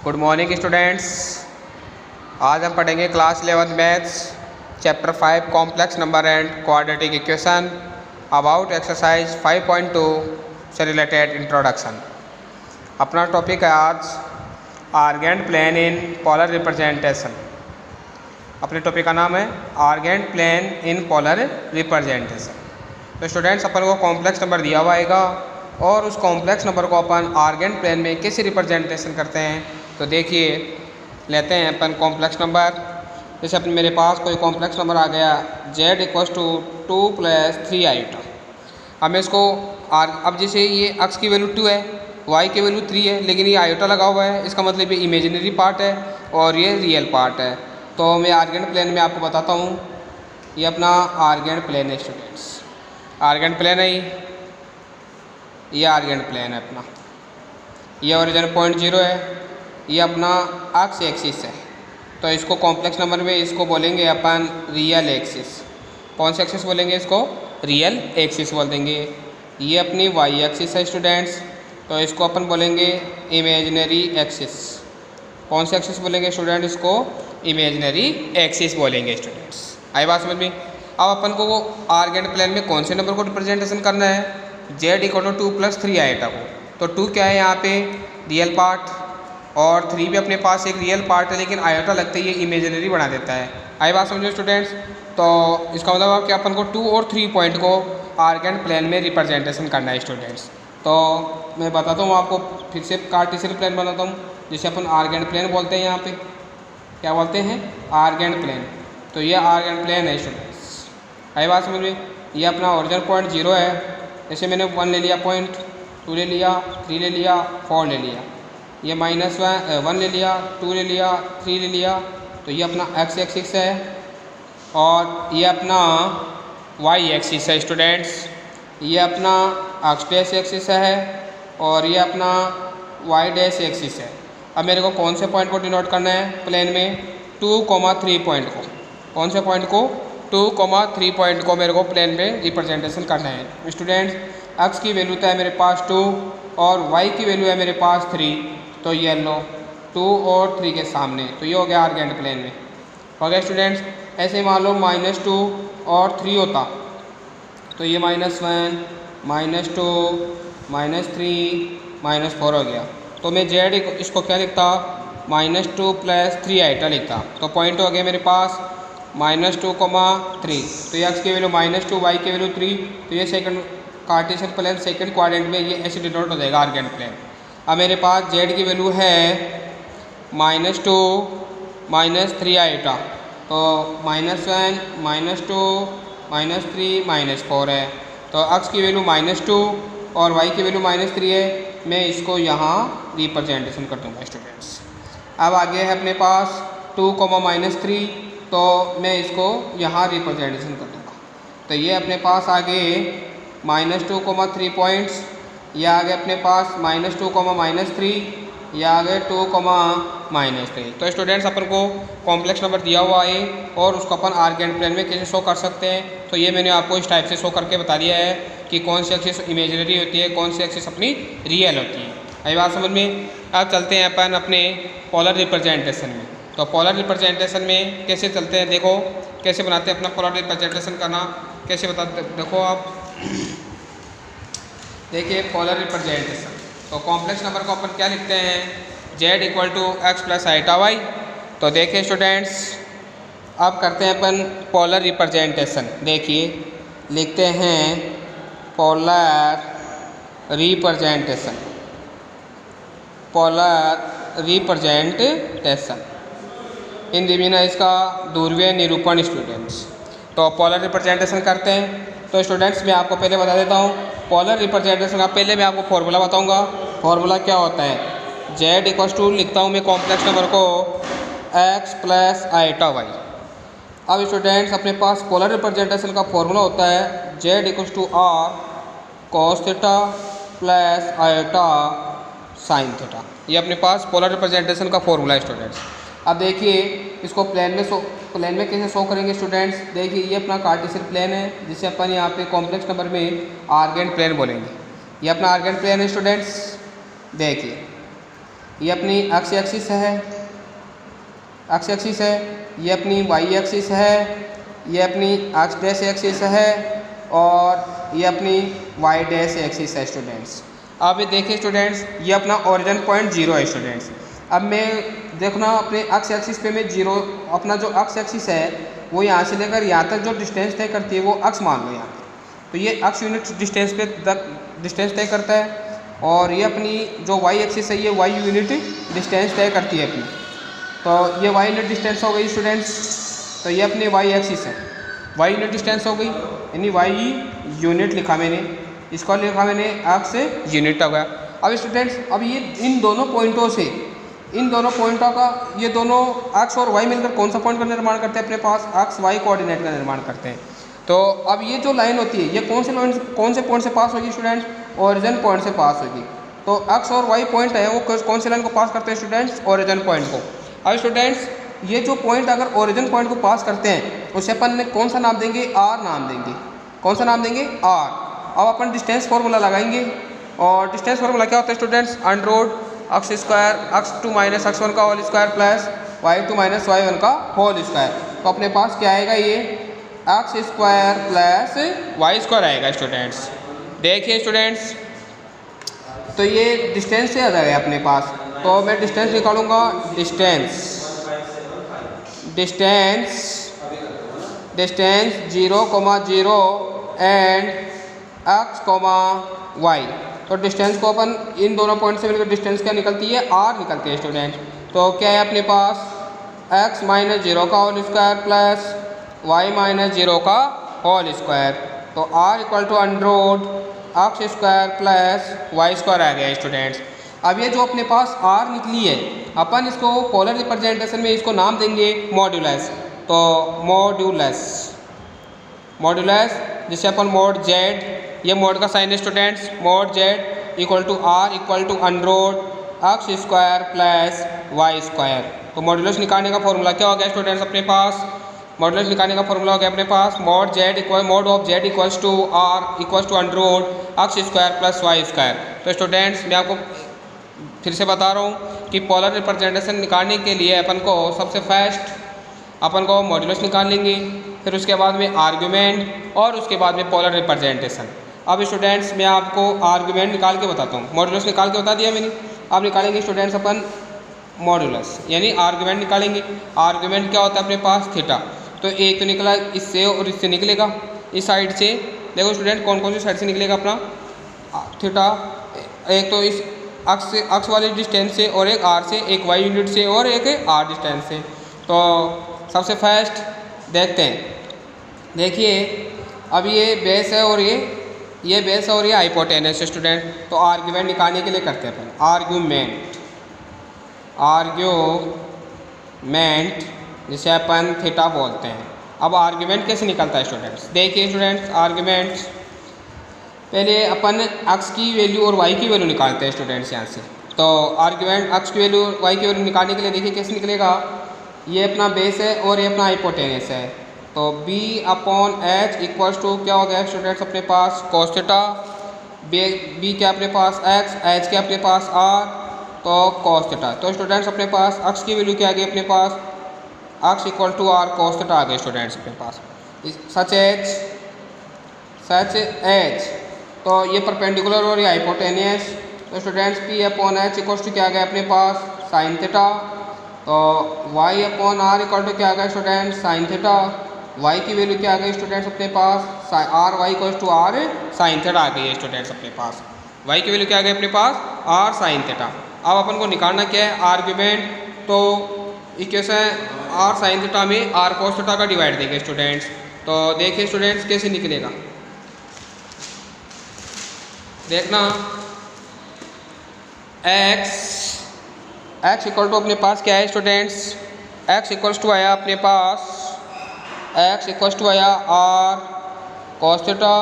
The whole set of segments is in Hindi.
Good morning students. आज हम पढ़ेंगे class 11 maths chapter 5 complex number and quadratic equation about exercise 5.2 से रिलेटेड इंट्रोडक्शन। अपना टॉपिक है आज Argand plane in polar representation. अपने टॉपिक का नाम है Argand plane in polar representation. तो स्टूडेंट्स अपन को कॉम्प्लेक्स नंबर दिया हुआ आएगा और उस कॉम्प्लेक्स नंबर को अपन आर्गेंट प्लेन में कैसे रिप्रेजेंटेशन करते हैं। तो देखिए लेते हैं अपन कॉम्प्लेक्स नंबर। जैसे अपन मेरे पास कोई कॉम्प्लेक्स नंबर आ गया z इक्वल्स टू 2 + 3 आयोटा। अब मैं इसको अब जैसे ये x की वैल्यू 2 है, y की वैल्यू 3 है, लेकिन ये आयोटा लगा हुआ है, इसका मतलब ये इमेजिनरी पार्ट है और ये रियल पार्ट है। तो मैं आर्गेंट प्लेन में आपको बताता हूँ, ये अपना आर्गेंट प्लेन है स्टूडेंट्स। आर्गेंट प्लेन है ये आर्गेंट प्लेन है अपना। ये ओरिजिन पॉइंट 0 है, ये अपना एक्स एक्सिस है। तो इसको कॉम्प्लेक्स नंबर में इसको बोलेंगे अपन रियल एक्सिस। कौन सा एक्सिस बोलेंगे इसको? रियल एक्सिस बोल देंगे। ये अपनी वाई एक्सिस है स्टूडेंट्स, तो इसको अपन बोलेंगे इमेजिनरी एक्सिस। कौन सा एक्सिस बोलेंगे स्टूडेंट? इसको इमेजिनरी एक्सिस बोलेंगे स्टूडेंट्स। आई बात समझ में? अब अपन को आर्गेंट प्लेन में कौन से नंबर को रिप्रेजेंटेशन करना है? z इक्वल टू 2 + 3 आयोटा को। तो 2 क्या है यहाँ पे? रियल पार्ट, और 3 भी अपने पास एक रियल पार्ट है, लेकिन आयोटा लगते ही ये इमेजिनरी बना देता है। आई बात समझो स्टूडेंट्स? तो इसका मतलब कि अपन को 2 और 3 पॉइंट को आर्गेंट प्लेन में रिप्रेजेंटेशन करना है स्टूडेंट्स। तो मैं बताता हूँ आपको, फिर से कार्टेशियन प्लेन बनाता हूँ, जिसे अपन आर्गेंट प्लेन बोलते हैं। यहाँ पे क्या बोलते हैं? Argand plane. तो ये आर्गेंट प्लेन है स्टूडेंट्स। आई बात समझ में? ये अपना ओरिजिन पॉइंट 0 है। जैसे मैंने 1 ले लिया पॉइंट, 2 ले लिया, 3 ले लिया, 4 ले लिया, ये -1 ले लिया, 2 ले लिया, 3 ले लिया। तो ये अपना x एक्सिस है और ये अपना y एक्सिस है स्टूडेंट्स। ये अपना x डैश एक्सिस है और ये अपना y डैश एक्सिस है। अब मेरे को कौन से पॉइंट को डिनोट करना है प्लेन में? 2,3 पॉइंट को। कौन से पॉइंट को? 2,3 पॉइंट को मेरे को प्लेन में रिप्रेजेंटेशन करना है स्टूडेंट्स। x की वैल्यू तो है मेरे पास 2 और y की वैल्यू है मेरे पास 3। तो ये लो 2 और 3 के सामने, तो ये हो गया आर्गेंट प्लेन में। हो गया स्टूडेंट्स। ऐसे मान लो -2 और 3 होता, तो ये -1 -2 -3 -4 हो गया। तो मैं z इसको क्या लिखता? -2 + 3 आयोटा लिखता। तो पॉइंट हो गया मेरे पास -2,3। तो ये x की वैल्यू -2, y की वैल्यू 3। तो ये second Cartesian plane second quadrant में ये ऐसे डिनोट हो जाएगा आर्गेंट प्लेन। अब मेरे पास z की वैल्यू है -2 -3 आयोटा। तो -1 -2 -3 -4 है। तो x की वैल्यू -2 और y की वैल्यू -3 है। मैं इसको यहाँ रिप्रेजेंटेशन कर दूँगा स्टूडेंट्स। अब आगे है अपने पास 2, -3, तो मैं इसको यहाँ रिप्रेजेंटेशन कर दूँगा। तो ये अपने पास आगे -2,3 पॉइंट्स, ये आगे अपने पास -2, -3, या आगे 2, -3। तो स्टूडेंट्स अपन को कॉम्प्लेक्स नंबर दिया हुआ है और उसको अपन आर्गेंट प्लेन में कैसे शो कर सकते हैं। तो ये मैंने आपको इस टाइप से शो करके बता दिया है कि कौन सी एक्सिस इमेजिनरी होती है, कौन सी एक्सिस अपनी रियल होती है। आई बात समझ में? अब चलते हैं अपन अपने पोलर रिप्रेजेंटेशन में। तो पोलर रिप्रेजेंटेशन में कैसे चलते हैं, देखो कैसे बनाते हैं अपना पोलर रिप्रेजेंटेशन करना कैसे बताते। देखो आप देखिए पोलर रिप्रेजेंटेशन। तो कॉम्प्लेक्स नंबर को अपन क्या लिखते हैं? z equal to x + iota y। तो देखिए स्टूडेंट्स, अब करते हैं अपन पोलर रिप्रेजेंटेशन। देखिए लिखते हैं polar representation. Polar representation Hindi में ना इसका ध्रुवीय निरूपण स्टूडेंट्स। तो पोलर रिप्रेजेंटेशन करते हैं। तो स्टूडेंट्स मैं आपको पहले बता देता हूँ पोलर रिप्रेजेंटेशन का। पहले मैं आपको फॉर्मूला बताऊँगा। फॉर्मूला क्या होता है? z इक्वल टू लिखता हूँ मैं कॉम्प्लेक्स नंबर को x + आयोटा y। अब स्टूडेंट्स अपने पास पोलर रिप्रेजेंटेशन का फॉर्मूला होता है z equal to r cos theta + iota sin theta. ये अपने पास पोलर रिप्रेजेंटेशन का फॉर्मूला है स्टूडेंट्स। अब देखिए इसको प्लेन में कैसे शो करेंगे स्टूडेंट्स। देखिए ये अपना कार्टेशियन प्लेन है जिसे अपन यहाँ पे कॉम्प्लेक्स नंबर में आर्गेंट प्लेन बोलेंगे। ये अपना आर्गेंट प्लेन है स्टूडेंट्स। देखिए ये अपनी एक्स एक्सिस है, ये अपनी वाई एक्सिस है, ये अपनी एक्स डैश एक्सिस है और ये अपनी वाई डैश एक्सिस है स्टूडेंट्स। अब ये देखिए स्टूडेंट्स ये अपना ओरिजिन पॉइंट 0 है स्टूडेंट्स। अब मैं देखना अपने एक्स एक्सिस पे मैं 0 अपना जो एक्स एक्सिस है वो यहाँ से लेकर यहाँ तक जो डिस्टेंस तय करती है वो एक्स मान लो यहाँ पे। तो ये एक्स यूनिट डिस्टेंस पे डिस्टेंस तय करता है और ये अपनी जो वाई एक्सिस है ये वाई यूनिट डिस्टेंस तय करती है अपनी। तो ये वाई यूनिट डिस्टेंस हो गई स्टूडेंट्स। तो ये अपनी वाई एक्सिस है, वाई यूनिट डिस्टेंस हो गई यानी वाई यूनिट लिखा मैंने, इसको लिखा मैंने एक्स यूनिट हो गया। अब स्टूडेंट्स अब ये इन दोनों पॉइंटों का ये दोनों एक्स और वाई मिलकर कौन सा पॉइंट का निर्माण करते हैं अपने पास, एक्स वाई कोऑर्डिनेट का निर्माण करते हैं। तो अब ये जो लाइन होती है ये कौन से पॉइंट से पास होगी स्टूडेंट्स, ओरिजिन पॉइंट से पास होगी। तो एक्स और वाई पॉइंट है वो कौन से लाइन को पास करते हैं स्टूडेंट्स, ओरिजिन पॉइंट को। अब स्टूडेंट्स ये जो पॉइंट अगर ओरिजिन पॉइंट को पास करते हैं उसे अपन ने कौन सा नाम देंगे, आर नाम देंगे। कौन सा नाम देंगे, आर। अब अपन डिस्टेंस फार्मूला लगाएंगे और डिस्टेंस फार्मूला क्या होता है students, under x square x2 minus x1 का whole square plus y2 minus y1 का होल स्क्वायर। तो अपने पास क्या आएगा, ये x square plus y square आएगा स्टूडेंट्स। देखिए स्टूडेंट्स तो ये डिस्टेंस से आ जाएगा अपने पास। तो मैं डिस्टेंस निकालूंगा, डिस्टेंस 0,0 एंड x, y। तो डिस्टेंस को अपन इन दोनों पॉइंट से मिलकर डिस्टेंस क्या निकलती है, r निकलती है स्टूडेंट। तो क्या है अपने पास x माइनस 0 का whole square plus y minus 0 का होल स्क्वायर। तो r equal to under x square plus y square आ गया स्टूडेंट्स। अब ये जो अपने पास r निकली है अपन इसको पोलर रिप्रेजेंटेशन में इसको नाम देंगे मॉड्यूलस। तो मॉड्यूलस जिसे अपन मोड z, ये मोड का साइन है students, mod z equal to r equal to under x square plus y square. तो मॉड्यूलस निकालने का फॉर्मूला क्या हो गया स्टूडेंट्स अपने पास, मॉड्यूलस निकालने का फॉर्मूला हो गया अपने पास mod of z equals to r equals to under x square plus y square. तो स्टूडेंट्स मैं आपको फिर से बता रहा हूँ कि पोलर रिप्रेजेंटेशन निकालने के लिए अपन को सबसे फर्स्ट अपन को मॉड्यूलस निकाल लेंगे, फिर उसके बाद में आर्ग्यूमेंट और उसके बाद में पोलर रिप्रेजेंटेशन। अब स्टूडेंट्स मैं आपको आर्ग्यूमेंट निकाल के बताता हूँ, मॉड्यूलस निकाल के बता दिया मैंने। अब निकालेंगे स्टूडेंट्स अपन मॉड्यूलस यानी आर्ग्यूमेंट निकालेंगे। आर्ग्यूमेंट क्या होता है अपने पास, थीटा। तो एक तो निकला इससे और इससे निकलेगा, इस साइड से। देखो स्टूडेंट कौन कौन सी साइड से निकलेगा अपना थीटा, एक तो इस अक्स वाले डिस्टेंस से और एक आर से, एक वाई यूनिट से और एक आर डिस्टेंस से। तो सबसे फर्स्ट देखते हैं, देखिए अब ये बेस है और ये बेस है और ये हाइपोटेनस है स्टूडेंट। तो आर्ग्यूमेंट निकालने के लिए करते हैं अपन आर्ग्यूमेंट जिसे अपन थीटा बोलते हैं। अब आर्ग्यूमेंट कैसे निकलता है स्टूडेंट्स, देखिए स्टूडेंट्स आर्ग्यूमेंट पहले अपन एक्स की वैल्यू और वाई की वैल्यू निकालते हैं स्टूडेंट्स यहाँ से। तो आर्ग्यूमेंट एक्स की वैल्यू वाई की वैल्यू निकालने के लिए देखिए कैसे निकलेगा, ये अपना बेस है और ये अपना हाइपोटेनस है। तो b upon h equals to क्या हो गया स्टूडेंट्स अपने पास cos थीटा, b क्या अपने पास x, h क्या अपने पास r, तो cos थीटा। तो स्टूडेंट्स अपने पास x की वैल्यू क्या आ गई अपने पास, x equal to r cos theta आ गए स्टूडेंट्स अपने पास। सच h तो ये परपेंडिकुलर और ये हाइपोटेनियस। तो students p upon h equals to क्या आ गया अपने पास साइन थीटा। तो y upon r equal to क्या आ गया स्टूडेंट्स साइन थीटा। y की वैल्यू क्या आ गई स्टूडेंट्स अपने पास r y equals to r sine theta आ गई है स्टूडेंट्स अपने पास। y की वैल्यू क्या आ गई अपने पास आर साइन थीटा। अब अपन को निकालना क्या है आर्ग्यूमेंट। तो इक्वेशन आर साइन थीटा में आर कोस थीटा का डिवाइड देंगे स्टूडेंट्स। तो देखिए स्टूडेंट्स कैसे निकलेगा, देखना x इक्वल टू अपने पास क्या है स्टूडेंट्स, x इक्वल्स टू आया अपने पास x इक्वल्स टू आया r cos theta,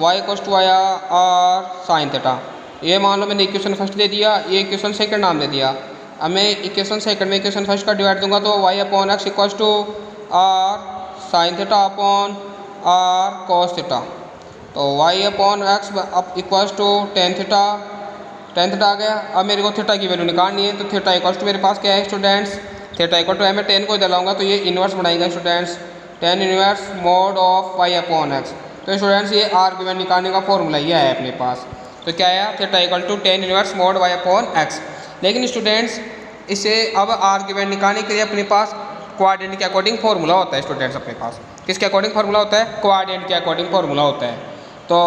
y equals to आया r sin थीटा। ये मान लो मैंने इक्वेशन फर्स्ट दे दिया, ये इक्वेशन सेकंड नाम दे दिया। अब मैं इक्वेशन सेकंड में इक्वेशन फर्स्ट का डिवाइड दूंगा तो y upon x equals to r sine theta upon r cos theta. तो y upon x equals to tan theta आ गया। अब मेरे को थीटा की वैल्यू निकालनी है, तो थीटा इक्वल्स टू मेरे पास क्या है स्टूडेंट्स, थीटा इक्वल टू मैं टेन को दिलाऊंगा तो ये इन्वर्स बनाएगा students, ten inverse mode of y upon x. तो स्टूडेंट्स ये आर्ग्यूमेंट निकालने का फॉर्मूला ये है अपने पास। तो क्या है, theta equal to tan inverse mod y upon x. लेकिन स्टूडेंट्स इसे अब आर्ग्यूमेंट निकालने के लिए अपने पास क्वाड्रेंट के अकॉर्डिंग फार्मूला होता है स्टूडेंट्स। अपने पास किसके अकॉर्डिंग फार्मूला होता है, क्वाड्रेंट के अकॉर्डिंग फार्मूला होता है। तो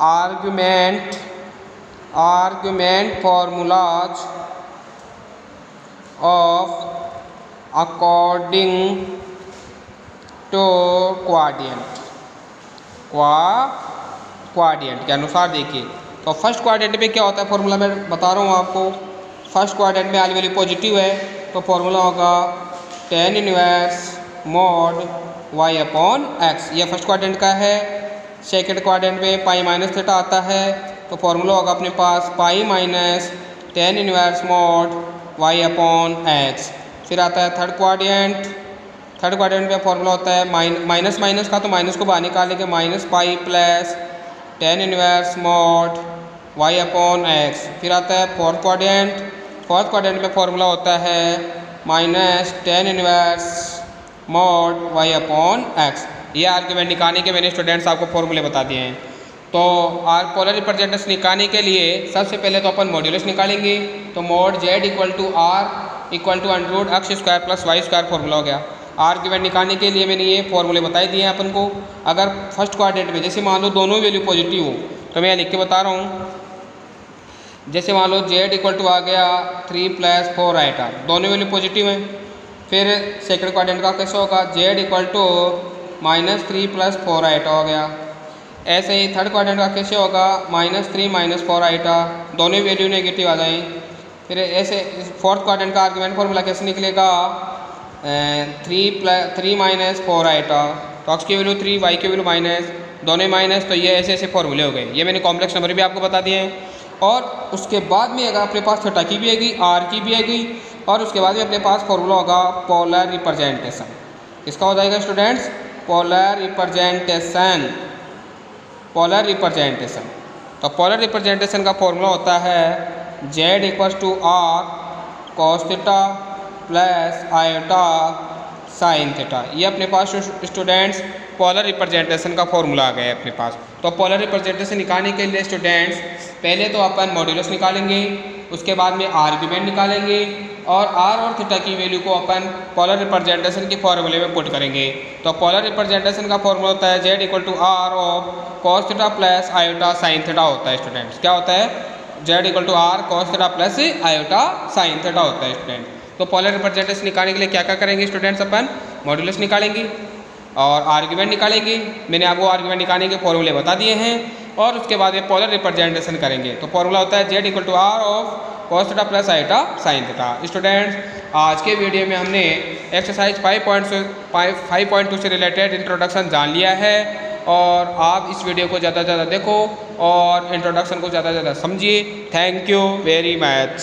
argument formulas of according to quadrant के अनुसार देखिए। तो फर्स्ट क्वाड्रेंट में क्या होता है फॉर्मूला, मैं बता रहा हूँ आपको। फर्स्ट क्वाड्रेंट में वाली वैल्यू पॉजिटिव है तो फॉर्मूला होगा ten inverse mod y upon x, ये फर्स्ट क्वाड्रेंट का है। सेकंड क्वाड्रेंट में पाई माइनस थीटा आता है तो फॉर्मूला होगा अपने पास pi minus tan inverse mod y upon x. फिर आता है थर्ड क्वाड्रेंट में फॉर्मूला होता है माइनस माइनस का, तो माइनस को बाहर निकालेंगे, minus pi plus ten inverse mod y upon x. फिर आता है फोर्थ क्वाड्रेंट में फॉर्मूला होता है minus tan inverse mod y upon x. ये आर्ग्यूमेंट निकालने के मैंने स्टूडेंट्स आपको फॉर्मूले बता दिए हैं। तो पोलर रिप्रेजेंटेशन निकालने के लिए सबसे पहले तो अपन मॉड्यूलस निकालेंगे। तो mod z equal to R equal to under root x square plus y square formula हो गया। आर्ग्यूमेंट निकालने के लिए मैंने ये फॉर्मूले बताए दिए हैं अपन को। अगर फर्स्ट क्वाड्रेंट में जैसे मान लो दोनों वैल्यू पॉजिटिव हो तो मैं लिख के बता रहा हूँ। जैसे मान लो z इक्वल टू आ गया 3 + 4 आइटा, दोनों वैल्यू पॉजिटिव हैं। फिर सेकंड क्वाड्रेंट का कैसे होगा, z इक्वल टू -3 + 4 आइटा हो गया। ऐसे ही थर्ड क्वाड्रेंट का कैसे होगा, -3 - 4 आइटा, दोनों वैल्यू नेगेटिव आ जाएँ। फिर ऐसे फोर्थ क्वाड्रेंट का आर्ग्यूमेंट फॉर्मूला कैसे निकलेगा, 3 - 4 आइटा, तो x की वैल्यू 3 y की वैल्यू माइनस, दोनों माइनस। तो ये ऐसे फॉर्मूले हो गए। ये मैंने कॉम्प्लेक्स नंबर भी आपको बता दिए हैं। और उसके बाद में अगर अपने पास थीटा की भी आएगी, आर की भी आएगी, और उसके बाद में अपने पास फॉर्मूला होगा पोलर रिप्रेजेंटेशन। इसका हो जाएगा स्टूडेंट्स पोलर रिप्रेजेंटेशन। तो पोलर रिप्रेजेंटेशन का फॉर्मूला होता है z equals to R cos theta plus iota sine theta. ये अपने पास स्टूडेंट्स पोलर रिप्रेजेंटेशन का फॉर्मूला आ गया है अपने पास। तो पोलर रिप्रेजेंटेशन निकालने के लिए स्टूडेंट्स पहले तो अपन मॉड्यूलस निकालेंगे, उसके बाद में आर्ग्यूमेंट निकालेंगे, और आर और थीटा की वैल्यू को अपन पोलर रिप्रेजेंटेशन के फॉर्मूले में पुट करेंगे। तो पोलर रिप्रेजेंटेशन का फॉर्मूला होता है z equal to R of cos theta plus iota sine theta होता है स्टूडेंट्स। क्या होता है, z equal to R cos theta plus iota sine theta होता है स्टूडेंट। तो पोलर रिप्रेजेंटेशन निकालने के लिए क्या क्या करेंगे स्टूडेंट्स, अपन मॉड्यूलस निकालेंगे और आर्ग्यूमेंट निकालेंगे। मैंने आपको आर्ग्यूमेंट निकालने के फॉर्मूले बता दिए हैं। और उसके बाद में पोलर रिप्रेजेंटेशन करेंगे। तो फॉर्मूला होता है z equal to R of cos theta plus iota sine theta. Students आज के वीडियो में हमने एक्सरसाइज 5.2 से रिलेटेड इंट्रोडक्शन जान लिया है, और आप इस वीडियो को ज़्यादा से ज़्यादा देखो और इंट्रोडक्शन को ज़्यादा से ज़्यादा समझिए। Thank you very much.